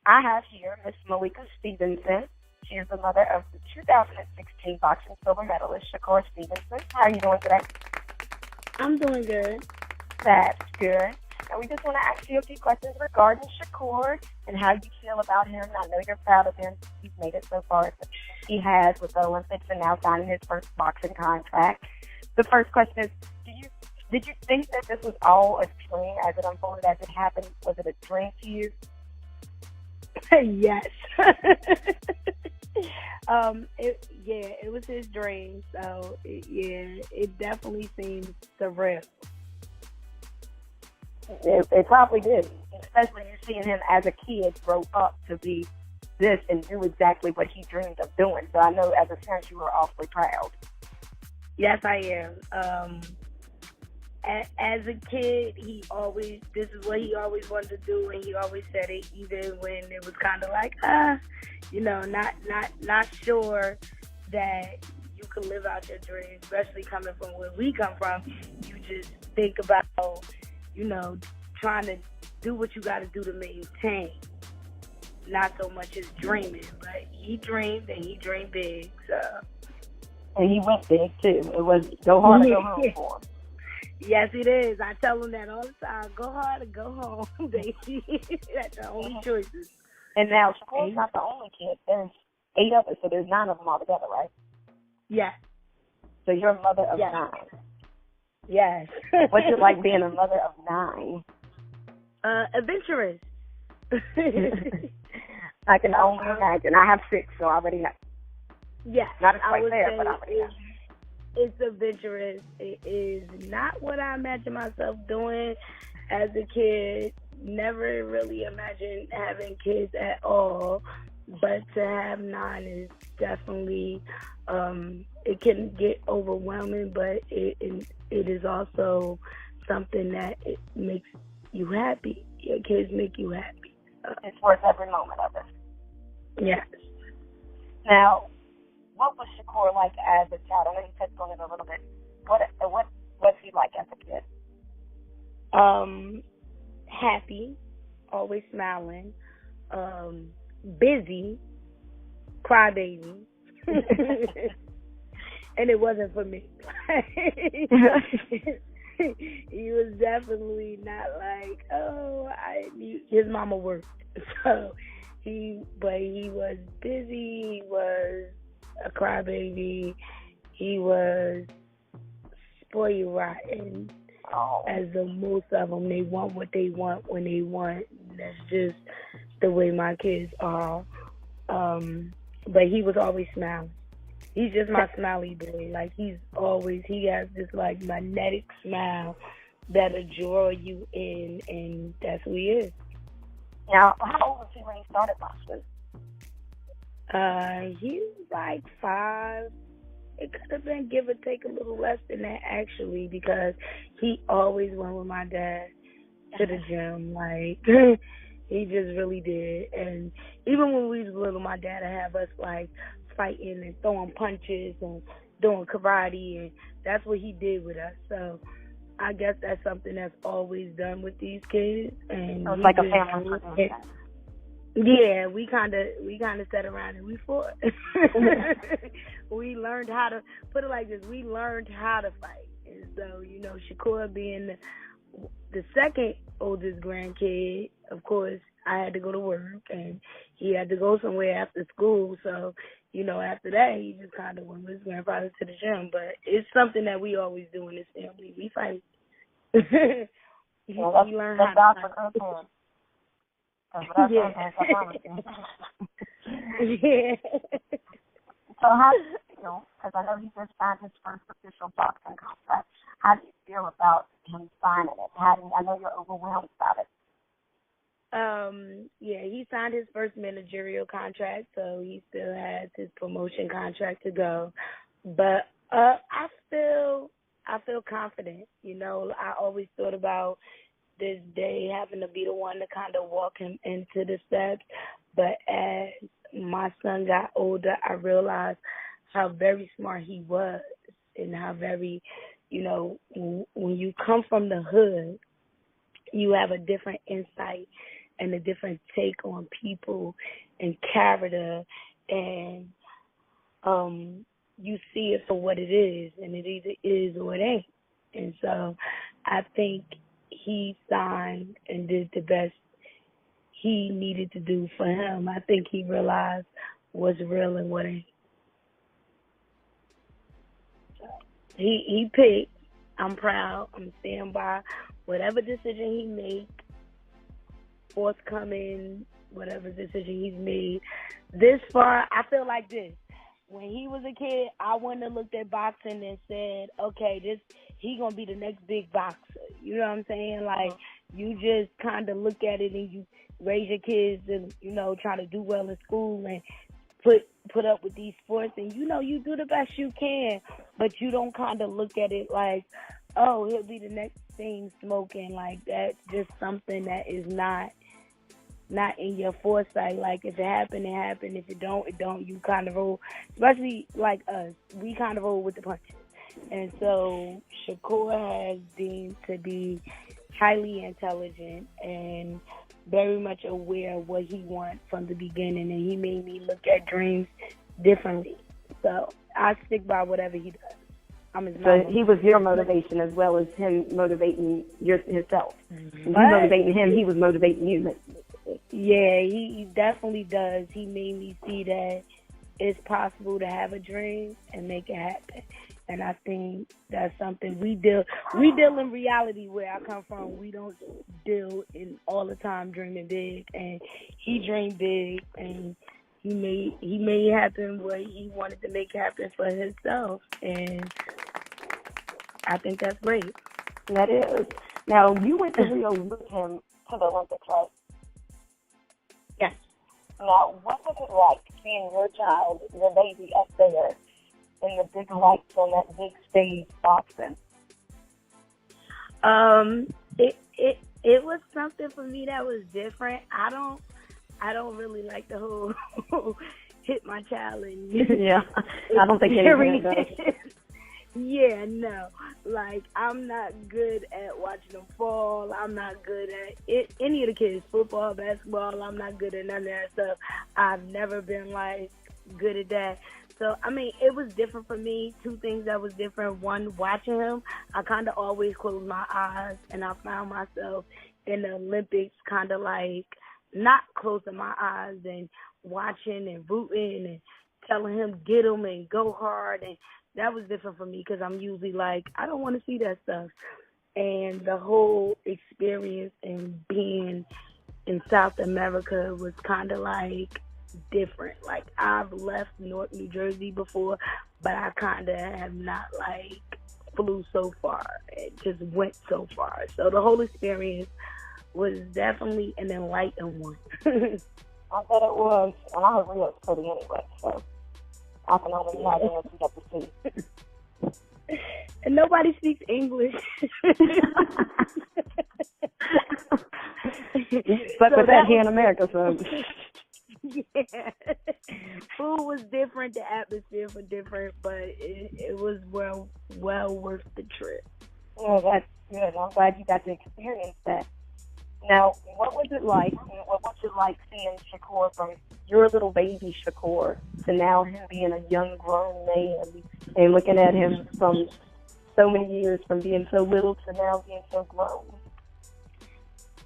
I have here Miss Malikah Stevenson. She is the mother of the 2016 boxing silver medalist, Shakur Stevenson. How are you doing today? I'm doing good. That's good. And we just want to ask you a few questions regarding Shakur and how you feel about him. I know you're proud of him. He's made it so far. He has with the Olympics and now signing his first boxing contract. The first question is, did you think that this was all a dream as it unfolded, as it happened? Was it a dream to you? Yes. It was his dream. So, it definitely seems surreal. It probably did, especially you seeing him as a kid grow up to be this and do exactly what he dreamed of doing. So I know as a parent you were awfully proud. Yes, I am. As a kid, this is what he always wanted to do, and he always said it, even when it was kind of like, not sure that you could live out your dreams, especially coming from where we come from. You just think about, trying to do what you got to do to maintain, not so much as dreaming. But he dreamed, and he dreamed big, so. And he went big, too. It was go hard or go home for him. Yes, it is. I tell them that all the time. Go hard or go home, baby. That's the only choices. And now, Shakur's not the only kid. There's 8 of us, so there's 9 of them all together, right? Yes. So you're a mother of 9. Yes. What's it like being a mother of 9? Adventurous. I can only imagine. I have 6, so I already know. Yes. Not quite there, but I already know. It's adventurous. It is not what I imagined myself doing as a kid. Never really imagined having kids at all. But to have 9 is definitely, it can get overwhelming, but it is also something that it makes you happy. Your kids make you happy. It's worth every moment of it. Yes. Now, what was Shakur like as a child? I know you touched on it a little bit. What was he like as a kid? Happy, always smiling, busy, crybaby, and it wasn't for me. He was definitely not like, his mama worked, so he was busy. He was a crybaby. He was spoiled rotten. As the most of them, they want what they want when they want. That's just the way my kids are. But he was always smiling. He's just my smiley boy. Like he has this like magnetic smile that'll draw you in, and that's who he is. Now, how old was he when he started boxing? He was like 5. It could have been give or take a little less than that, actually, because he always went with my dad to the gym. Like, he just really did. And even when we was little, my dad would have us, like, fighting and throwing punches and doing karate, and that's what he did with us. So I guess that's something that's always done with these kids. And it's like a family tradition. Yeah, we kind of sat around and we fought. We learned how to, put it like this, we learned how to fight. And so, Shakur being the second oldest grandkid, of course, I had to go to work and he had to go somewhere after school. So, after that, he just kind of went with his grandfather to the gym. But it's something that we always do in this family. We fight. Well, we learn how to fight. Yeah. Yeah. So how do you feel, because I know he just signed his first official boxing contract, how do you feel about him signing it? I know you're overwhelmed about it. He signed his first managerial contract, so he still has his promotion contract to go. But I feel confident. I always thought about this day having to be the one to kind of walk him into the steps. But as my son got older, I realized how very smart he was and how very, when you come from the hood, you have a different insight and a different take on people and character, and you see it for what it is, and it either is or it ain't. And so I think he signed and did the best he needed to do for him. I think he realized what's real and what ain't. So he picked. I'm proud. I'm standing by whatever decision he made, forthcoming, whatever decision he's made. This far, I feel like this. When he was a kid, I wouldn't have looked at boxing and said, okay, he going to be the next big boxer. You know what I'm saying? Like, you just kind of look at it and you raise your kids and, try to do well in school and put up with these sports. And, you do the best you can, but you don't kind of look at it like, oh, he'll be the next thing smoking. Like, that's just something that is not in your foresight. Like, if it happened, it happened. If it don't, it don't. You kind of roll, especially like us. We kind of roll with the punches. And so Shakur has deemed to be highly intelligent and very much aware of what he wants from the beginning, and he made me look at dreams differently. So I stick by whatever he does. I'm his mama. So he was your motivation as well as him motivating himself. Mm-hmm. You motivating him, he was motivating you. Yeah, he definitely does. He made me see that it's possible to have a dream and make it happen. And I think that's something we deal in reality where I come from. We don't deal in all the time dreaming big, and he dreamed big, and he made happen what he wanted to make happen for himself, and I think that's great. That is. Now, you went to Rio with him to the Olympics, right? Yes. Now, what was it like seeing your child, your baby, up there in the big lights on that big stage boxing? It was something for me that was different. I don't really like the whole hit my child and yeah. I don't think anybody does. Yeah, no. Like, I'm not good at watching them fall. I'm not good at any of the kids, football, basketball. I'm not good at none of that stuff. I've never been, like, good at that. So, I mean, it was different for me. Two things that was different. One, watching him, I kind of always closed my eyes, and I found myself in the Olympics kind of, like, not closing my eyes and watching and rooting and telling him get him and go hard. And that was different for me because I'm usually like, I don't want to see that stuff. And the whole experience and being in South America was kind of like different. Like, I've left North New Jersey before, but I kind of have not like flew so far. It just went so far. So the whole experience was definitely an enlightened one. I bet it was. And I heard Rio's pretty anyway, so I can only imagine what you get to see. And nobody speaks English. But so that here in America, so. Yeah. Food was different, the atmosphere was different, but it was well worth the trip. Oh, that's good. I'm glad you got to experience that. Now, what was it like? What was it like seeing Shakur from your little baby Shakur to now him being a young grown man and looking at him from so many years, from being so little to now being so grown?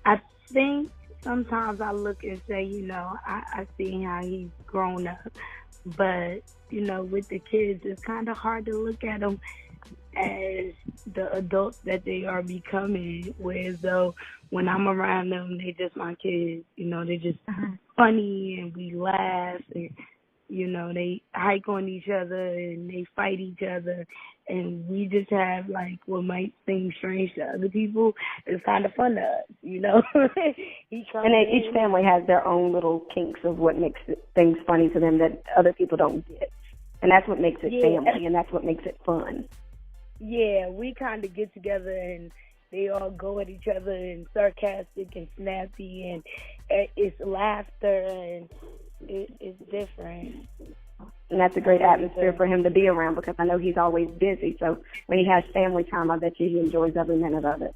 I think sometimes I look and say, I see how he's grown up, but with the kids, it's kind of hard to look at them as the adults that they are becoming, whereas though when I'm around them, they're just my kids. They're just funny and we laugh and, they hike on each other and they fight each other and we just have like what might seem strange to other people. It's kind of fun to us, And each family has their own little kinks of what makes things funny to them that other people don't get. And that's what makes it family and that's what makes it fun. Yeah, we kind of get together and they all go at each other and sarcastic and snappy and it's laughter and it's different. And that's a great atmosphere for him to be around because I know he's always busy. So when he has family time, I bet you he enjoys every minute of it.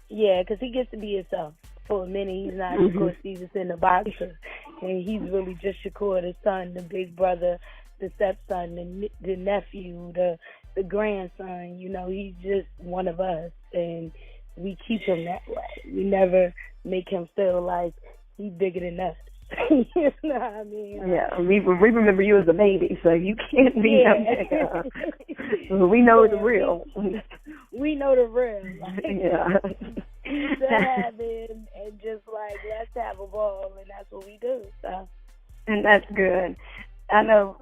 Yeah, because he gets to be himself. for a minute. He's not Shakur Stevenson, the boxer, and he's really just Shakur, the son, the big brother, the stepson, the nephew, the grandson. You know, he's just one of us, and we keep him that way. We never make him feel like he's bigger than us. You know what I mean? Yeah, we remember you as a baby, so you can't be that big. We know the real. We know the real. Like, yeah. We used to have him and just like, let's have a ball, and that's what we do. So. And that's good. I know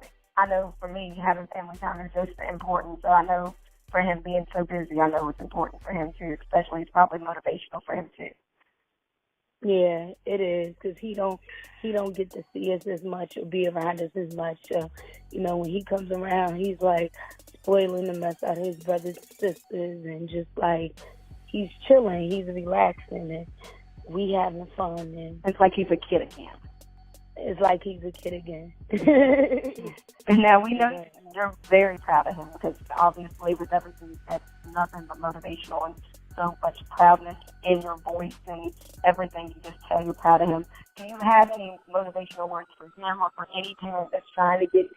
for me, having family time is just important. So I know for him being so busy, I know it's important for him too, especially it's probably motivational for him too. Yeah, it is, because he don't get to see us as much or be around us as much. You know, when he comes around, he's like spoiling the mess out of his brothers and sisters, and just like he's chilling, he's relaxing, and we having fun. And it's like he's a kid again. It's like he's a kid again. And now we know you're very proud of him, because obviously with everything, that's nothing but motivational and so much proudness in your voice and everything. You just tell you're proud of him. Do you have any motivational words for him or for any parent that's trying to get,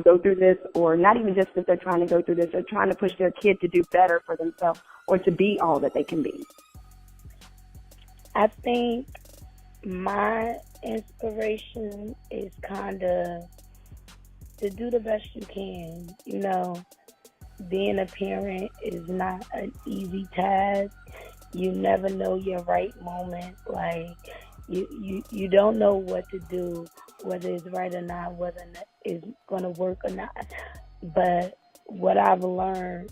go through this, or not even just that they're trying to go through this, they're trying to push their kid to do better for themselves or to be all that they can be? I think my inspiration is kind of to do the best you can. Being a parent is not an easy task. You never know your right moment. Like, you don't know what to do, whether it's right or not, whether it's going to work or not. But what I've learned,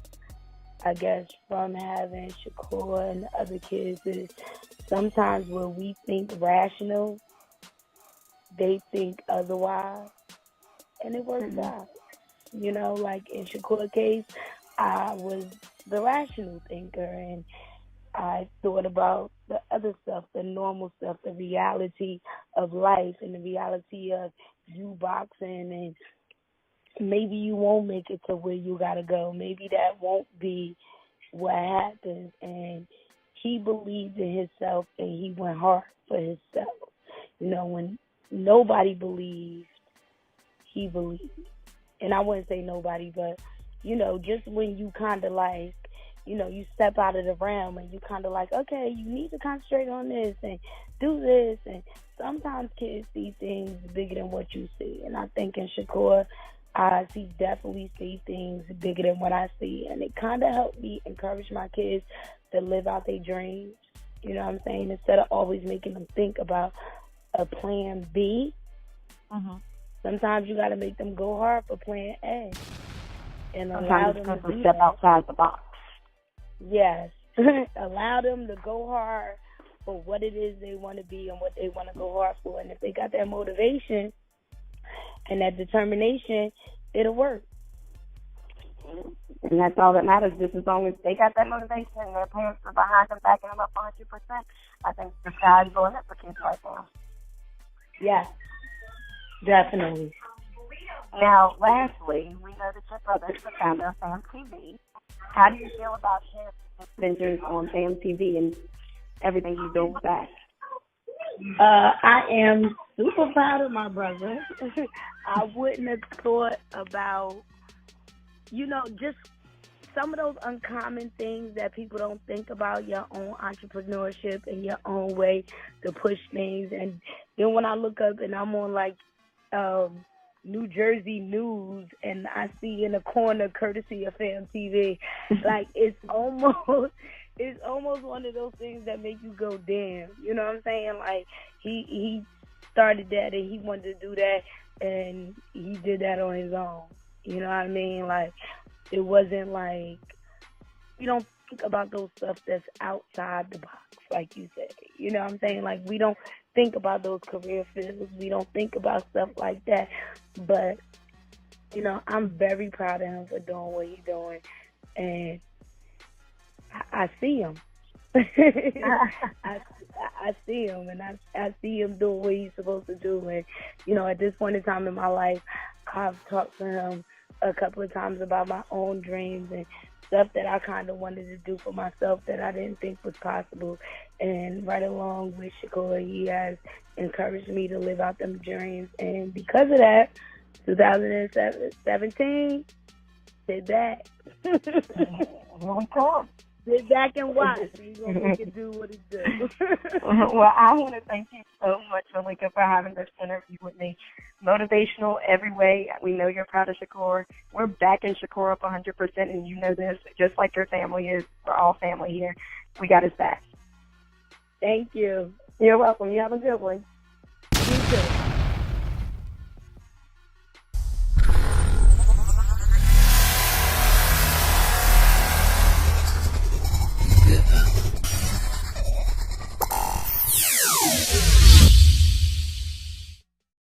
I guess, from having Shakur and the other kids is sometimes when we think rational, they think otherwise, and it works out. Like in Shakur's case, I was the rational thinker, and I thought about the other stuff, the normal stuff, the reality of life and the reality of you boxing, and maybe you won't make it to where you got to go. Maybe that won't be what happens. And he believed in himself, and he went hard for himself. When nobody believed, he believed. And I wouldn't say nobody, but, just when you kind of like, you step out of the realm and you kind of like, okay, you need to concentrate on this and do this. And sometimes kids see things bigger than what you see. And I think in Shakur, I definitely see things bigger than what I see. And it kind of helped me encourage my kids to live out their dreams. You know what I'm saying? Instead of always making them think about a plan B. Mm-hmm. Sometimes you got to make them go hard for plan A, and allow them to step outside the box. Yes, allow them to go hard for what it is they want to be and what they want to go hard for. And if they got that motivation and that determination, it'll work. And that's all that matters. Just as long as they got that motivation and their parents are behind them, backing them up 100%, I think the sky's the limit for kids right now. Yeah. Definitely. Now, lastly, we know that your brother is the founder of FAMMTV. How do you feel about his adventures on FAMMTV and everything he's doing with that? I am super proud of my brother. I wouldn't have thought about, just some of those uncommon things that people don't think about, your own entrepreneurship and your own way to push things. And then when I look up and I'm on New Jersey news, and I see in the corner, courtesy of FAMMTV, like it's almost one of those things that make you go, damn. You know what I'm saying? Like he started that and he wanted to do that, and he did that on his own. You know what I mean? Like it wasn't like, we don't think about those stuff that's outside the box, like you said. You know what I'm saying? Like we don't think about those career fields. We don't think about stuff like that. But, I'm very proud of him for doing what he's doing. And I see him. I see him, and I see him doing what he's supposed to do. And, at this point in time in my life, I've talked to him a couple of times about my own dreams and stuff that I kind of wanted to do for myself that I didn't think was possible. And right along with Shakur, he has encouraged me to live out them dreams. And because of that, 2017, sit back. Here we come. Sit back and watch. He's going to make it do what it does. Well, I want to thank you so much, Malikah, for having this interview with me. Motivational every way. We know you're proud of Shakur. We're backing Shakur up 100%, and you know this, just like your family is. We're all family here. We got his back. Thank you. You're welcome. You have a good one.